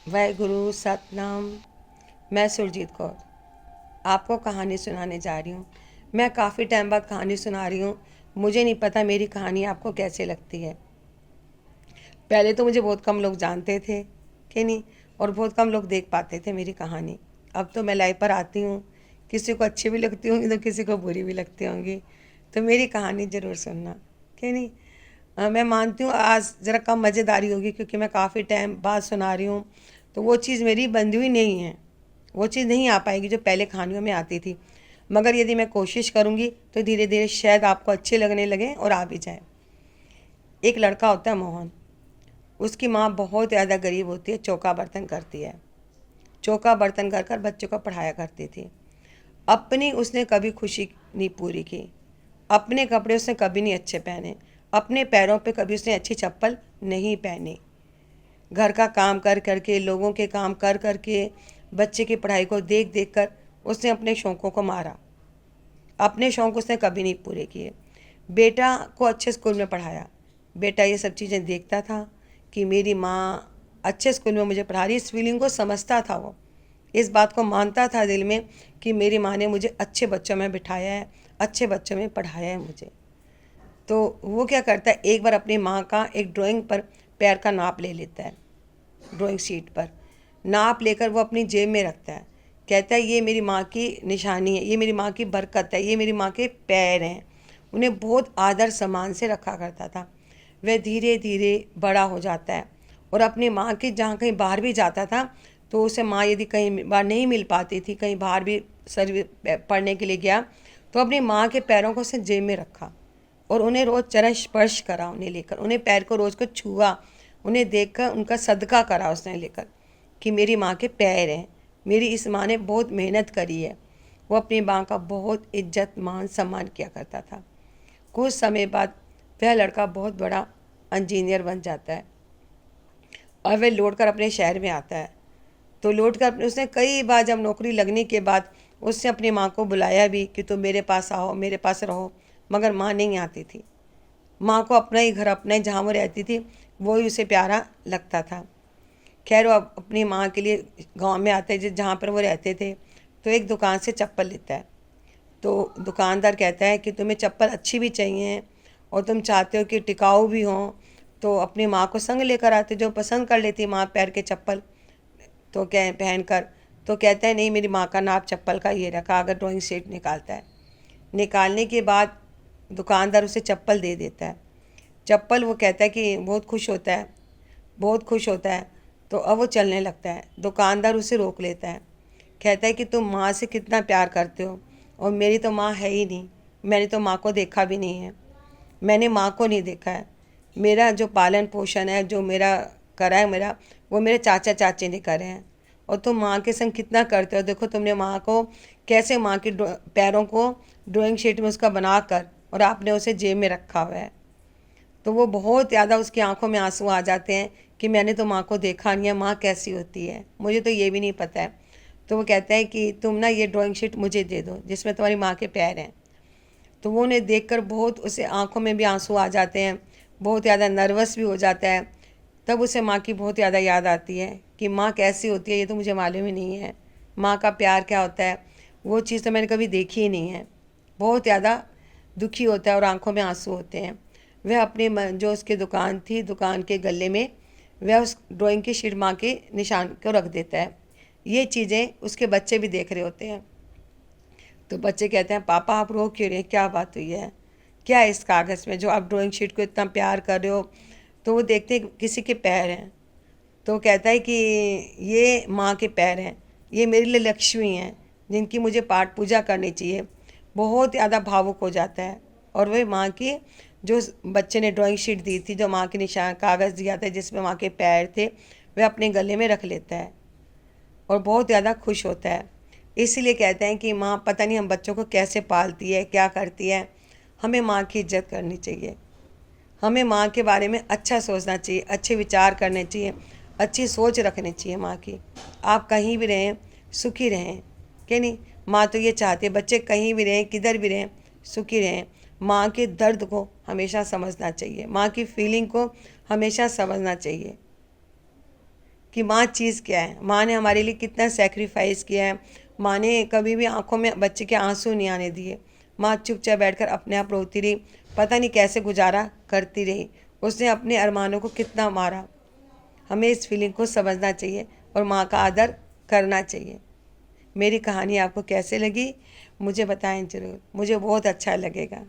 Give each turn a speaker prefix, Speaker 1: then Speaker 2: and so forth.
Speaker 1: वाहेगुरु सतनाम। मैं सुरजीत कौर आपको कहानी सुनाने जा रही हूँ। मैं काफ़ी टाइम बाद कहानी सुना रही हूँ। मुझे नहीं पता मेरी कहानी आपको कैसे लगती है। पहले तो मुझे बहुत कम लोग जानते थे कि नहीं, और बहुत कम लोग देख पाते थे मेरी कहानी। अब तो मैं लाइव पर आती हूँ, किसी को अच्छी भी लगती होंगी तो किसी को बुरी भी लगती होंगी। तो मेरी कहानी ज़रूर सुनना कि नहीं। मैं मानती हूँ आज ज़रा कम मज़ेदारी होगी क्योंकि मैं काफ़ी टाइम बाद सुना रही हूँ, तो वो चीज़ मेरी बंधी हुई नहीं है। वो चीज़ नहीं आ पाएगी जो पहले कहानियों में आती थी। मगर यदि मैं कोशिश करूँगी तो धीरे धीरे शायद आपको अच्छे लगने लगे और आ भी जाए। एक लड़का होता है मोहन। उसकी माँ बहुत ज़्यादा गरीब होती है, चौका बर्तन करती है। चौका बर्तन कर कर बच्चों को पढ़ाया करती थी। अपनी उसने कभी खुशी नहीं पूरी की। अपने कपड़े उसने कभी नहीं अच्छे पहने। अपने पैरों पे कभी उसने अच्छी चप्पल नहीं पहनी। घर का काम कर करके, लोगों के काम कर करके, बच्चे की पढ़ाई को देख देख कर उसने अपने शौक़ों को मारा। अपने शौक़ उसने कभी नहीं पूरे किए। बेटा को अच्छे स्कूल में पढ़ाया। बेटा ये सब चीज़ें देखता था कि मेरी माँ अच्छे स्कूल में मुझे पढ़ा रही। इस फीलिंग को समझता था वो, इस बात को मानता था दिल में कि मेरी माँ ने मुझे अच्छे बच्चों में बिठाया है, अच्छे बच्चों में पढ़ाया है मुझे। तो वो क्या करता है, एक बार अपनी माँ का एक ड्राइंग पर पैर का नाप ले लेता है। ड्राइंग शीट पर नाप लेकर वो अपनी जेब में रखता है। कहता है ये मेरी माँ की निशानी है, ये मेरी माँ की बरकत है, ये मेरी माँ के पैर हैं। उन्हें बहुत आदर सम्मान से रखा करता था। वह धीरे धीरे बड़ा हो जाता है और अपनी माँ के जहाँ कहीं बाहर भी जाता था तो उसे माँ यदि कहीं बार नहीं मिल पाती थी, कहीं बाहर भी सर्विस पढ़ने के लिए गया, तो अपनी माँ के पैरों को उसने जेब में रखा और उन्हें रोज़ चरण स्पर्श करा। उन्हें लेकर, उन्हें पैर को रोज़ को छुआ, उन्हें देखकर उनका सदका करा उसने लेकर कि मेरी माँ के पैर हैं, मेरी इस माँ ने बहुत मेहनत करी है। वो अपनी माँ का बहुत इज्जत मान सम्मान किया करता था। कुछ समय बाद वह लड़का बहुत बड़ा इंजीनियर बन जाता है और वह लौट कर अपने शहर में आता है। तो लौट कर उसने कई बार जब नौकरी लगने के बाद उसने अपनी माँ को बुलाया भी कि तुम मेरे पास आओ, मेरे पास रहो, मगर माँ नहीं आती थी। माँ को अपना ही घर, अपना ही जहाँ वो रहती थी वो ही उसे प्यारा लगता था। खैर वो अपनी माँ के लिए गांव में आते जहाँ पर वो रहते थे, तो एक दुकान से चप्पल लेता है। तो दुकानदार कहता है कि तुम्हें चप्पल अच्छी भी चाहिए और तुम चाहते हो कि टिकाऊ भी हों, तो अपनी माँ को संग लेकर आते, जो पसंद कर लेती माँ पैर के चप्पल तो कह पहन कर। तो कहता है नहीं, मेरी माँ का नाप चप्पल का ये रखा। अगर ड्राइंग शीट निकालता है, निकालने के बाद दुकानदार उसे चप्पल दे देता है। चप्पल वो कहता है कि बहुत खुश होता है, बहुत खुश होता है। तो अब वो चलने लगता है। दुकानदार उसे रोक लेता है, कहता है कि तुम माँ से कितना प्यार करते हो और मेरी तो माँ है ही नहीं, मैंने तो माँ को देखा भी नहीं है, मैंने माँ को नहीं देखा है। मेरा जो पालन पोषण है, जो मेरा करा है मेरा, वो मेरे चाचा चाची ने करे हैं। और तुम माँ के संग कितना करते हो, देखो तुमने माँ को कैसे, माँ के पैरों को ड्राइंग शीट में उसका बना कर और आपने उसे जेब में रखा हुआ है। तो वो बहुत ज़्यादा, उसकी आंखों में आंसू आ जाते हैं कि मैंने तो माँ को देखा नहीं है, माँ कैसी होती है मुझे तो ये भी नहीं पता है। तो वो कहता है कि तुम ना ये ड्राइंग शीट मुझे दे दो जिसमें तुम्हारी माँ के पैर हैं। तो वो उन्हें देखकर बहुत, उसे आंखों में भी आंसू आ जाते हैं, बहुत ज़्यादा नर्वस भी हो जाता है। तब उसे माँ की बहुत ज़्यादा याद आती है कि माँ कैसी होती है ये तो मुझे मालूम ही नहीं है, माँ का प्यार क्या होता है वो चीज़ तो मैंने कभी देखी ही नहीं है। बहुत ज़्यादा दुखी होता है और आंखों में आंसू होते हैं। वह अपने जो उसकी दुकान थी, दुकान के गले में वह उस ड्राइंग की शीट माँ के निशान को रख देता है। ये चीज़ें उसके बच्चे भी देख रहे होते हैं। तो बच्चे कहते हैं पापा आप रो क्यों रहे हैं, क्या बात हुई है, क्या है इस कागज़ में जो आप ड्राइंग शीट को इतना प्यार कर रहे हो। तो वो देखते हैं किसी के पैर हैं। तो वो कहता है कि ये माँ के पैर हैं, ये मेरे लिए लक्ष्मी हैं जिनकी मुझे पाठ पूजा करनी चाहिए। बहुत ज़्यादा भावुक हो जाता है और वह माँ की, जो बच्चे ने ड्राइंग शीट दी थी, जो माँ के निशान कागज़ दिया था जिसमें माँ के पैर थे, वह अपने गले में रख लेता है और बहुत ज़्यादा खुश होता है। इसीलिए कहते हैं कि माँ पता नहीं हम बच्चों को कैसे पालती है, क्या करती है। हमें माँ की इज्जत करनी चाहिए, हमें माँ के बारे में अच्छा सोचना चाहिए, अच्छे विचार करने चाहिए, अच्छी सोच रखनी चाहिए माँ की। आप कहीं भी रहें सुखी रहें, कि नहीं। माँ तो ये चाहती है बच्चे कहीं भी रहें, किधर भी रहें, सुखी रहें। माँ के दर्द को हमेशा समझना चाहिए, माँ की फीलिंग को हमेशा समझना चाहिए कि माँ चीज़ क्या है, माँ ने हमारे लिए कितना सेक्रीफाइस किया है। माँ ने कभी भी आंखों में बच्चे के आंसू नहीं आने दिए। माँ चुपचाप बैठकर अपने आप रोती रही, पता नहीं कैसे गुजारा करती रही। उसने अपने अरमानों को कितना मारा। हमें इस फीलिंग को समझना चाहिए और माँ का आदर करना चाहिए। मेरी कहानी आपको कैसे लगी मुझे बताएं ज़रूर, मुझे बहुत अच्छा लगेगा।